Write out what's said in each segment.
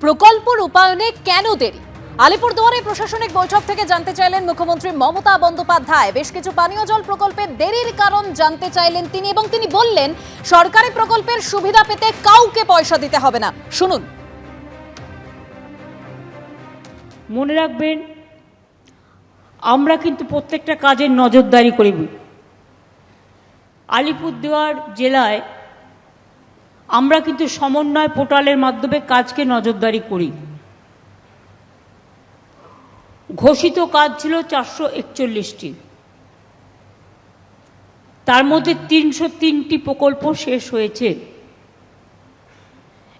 প্রকল্প রূপায়ণে কেন দেরি? আলিপুরদুয়ারে প্রশাসনিক বৈঠক থেকে জানতে চাইলেন মুখ্যমন্ত্রী মমতা বন্দ্যোপাধ্যায়। বেশ কিছু পানীয় জল প্রকল্পের দেরির কারণ জানতে চাইলেন তিনি এবং তিনি বললেন সরকারি প্রকল্পের সুবিধা পেতে কাউকে পয়সা দিতে হবে না। শুনুন। মনে রাখবেন, আমরা কিন্তু প্রত্যেকটা কাজের নজরদারি করি। আলিপুরদুয়ার জেলায় আমরা কিন্তু সমন্বয় পোর্টালের মাধ্যমে কাজকে নজরদারি করি। ঘোষিত কাজ ছিল 441টি, তার মধ্যে 303টি প্রকল্প শেষ হয়েছে।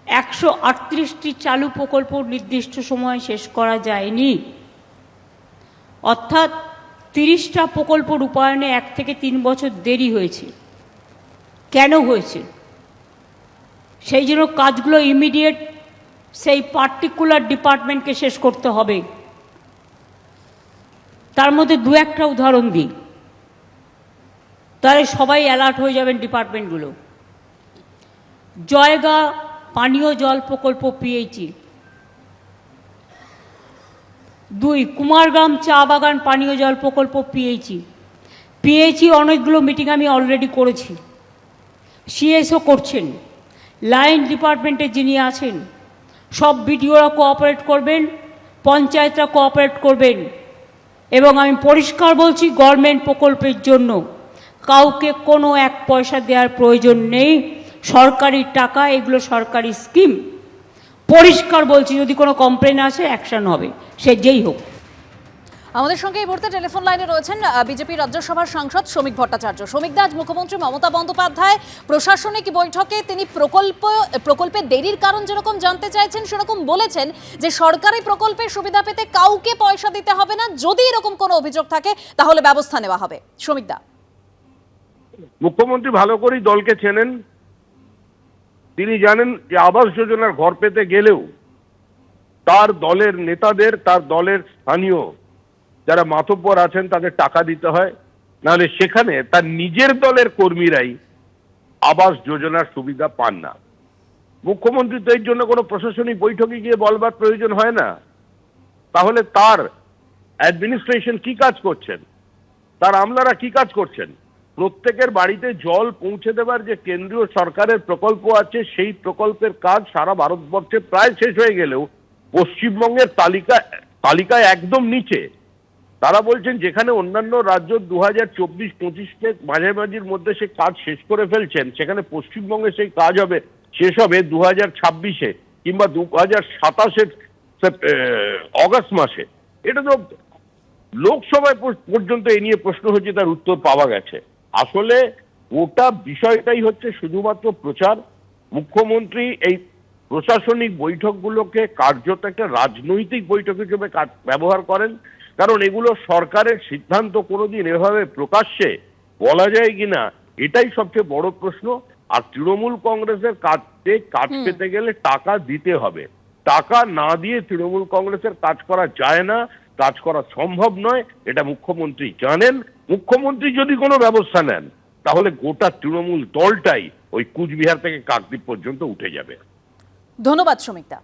138টি চালু প্রকল্প নির্দিষ্ট সময়ে শেষ করা যায়নি, অর্থাৎ 30টা প্রকল্প রূপায়ণে 1 থেকে 3 বছর দেরি হয়েছে। কেন হয়েছে? সেই জন্য কাজগুলো ইমিডিয়েট সেই পার্টিকুলার ডিপার্টমেন্টকে শেষ করতে হবে। তার মধ্যে 2-1টা উদাহরণ দিই, তাহলে সবাই অ্যালার্ট হয়ে যাবেন ডিপার্টমেন্টগুলো। জয়গা পানীয় জল প্রকল্প পিএইচই, 2 কুমারগ্রাম চা বাগান পানীয় জল প্রকল্প পিএইচই অনেকগুলো মিটিং আমি অলরেডি করেছি। সিএসও করছেন, লাইন ডিপার্টমেন্টে যিনি আছেন সব বিডিওরা কোঅপারেট করবেন, পঞ্চায়েতরা কোঅপারেট করবেন। এবং আমি পরিষ্কার বলছি, গভর্নমেন্ট প্রকল্পের জন্য কাউকে কোনো 1 পয়সা দেওয়ার প্রয়োজন নেই। সরকারি টাকা, এগুলো সরকারি স্কিম। পরিষ্কার বলছি, যদি কোনো কমপ্লেন আসে অ্যাকশন হবে, সে যেই হোক। আমাদের সঙ্গে এই মুহূর্তে টেলিফোন লাইনে রয়েছেন বিজেপি রাজ্যসভার সাংসদ শ্রমিক ভট্টাচার্য। শ্রমিক দা, আজ মুখ্যমন্ত্রী মমতা বন্দ্যোপাধ্যায় প্রশাসনিক বৈঠকে তিনি প্রকল্পের দেরির কারণ যেরকম জানতে চাইছেন, সেরকম বলেছেন যে সরকারি প্রকল্পের সুবিধা পেতে কাউকে পয়সা দিতে হবে না। যদি এরকম কোনো অভিযোগ থাকে তাহলে ব্যবস্থা নেওয়া হবে। শ্রমিক দা, মুখ্যমন্ত্রী ভালো করেই দলকে চেনেন। তিনি জানেন যে আবাস যোজনার ঘর পেতে গেলেও তার দলের নেতাদের, তার দলের স্থানীয় যারা মাতব্বর আছেন তাদের টাকা দিতে হয়, নাহলে সেখানে তার নিজের দলের কর্মীরাই আবাস যোজনার সুবিধা পান না। মুখ্যমন্ত্রী তো এর জন্য কোনো প্রশাসনিক বৈঠকে গিয়ে বলবার প্রয়োজন হয় না। তাহলে তার অ্যাডমিনিস্ট্রেশন কি কাজ করছেন, তার আমলারা কি কাজ করছেন? প্রত্যেকের বাড়িতে জল পৌঁছে দেবার যে কেন্দ্রীয় সরকারের প্রকল্প আছে, সেই প্রকল্পের কাজ সারা ভারতবর্ষে প্রায় শেষ হয়ে গেলেও পশ্চিমবঙ্গের তালিকায় একদম নিচে। তারা বলছেন যেখানে অন্যান্য রাজ্য 2024-25-কে মাঝামাঝির মধ্যে সে কাজ শেষ করে ফেলছেন, সেখানে পশ্চিমবঙ্গে সেই কাজ শেষ হবে 2026-এ কিংবা 2027-এর অগাস্ট মাসে। এটা তো লোকসভায় পর্যন্ত এ নিয়ে প্রশ্ন হচ্ছে, তার উত্তর পাওয়া গেছে। আসলে গোটা বিষয়টাই হচ্ছে শুধুমাত্র প্রচার। মুখ্যমন্ত্রী এই প্রশাসনিক বৈঠকগুলোকে কার্যত একটা রাজনৈতিক বৈঠক হিসেবে ব্যবহার করেন, কারণ এগুলো সরকারের সিদ্ধান্ত। কোনোদিন এভাবে প্রকাশ্যে বলা যায় কিনা, এটাই সবচেয়ে বড় প্রশ্ন। আর তৃণমূল কংগ্রেসের কাজ পেতে গেলে টাকা দিতে হবে। টাকা না দিয়ে তৃণমূল কংগ্রেসের কাজ করা যায় না, কাজ করা সম্ভব নয়, এটা মুখ্যমন্ত্রী জানেন। মুখ্যমন্ত্রী যদি কোনো ব্যবস্থা নেন, তাহলে গোটা তৃণমূল দলটাই ওই কুচবিহার থেকে কাকদ্বীপ পর্যন্ত উঠে যাবে। ধন্যবাদ শ্রমিক দা।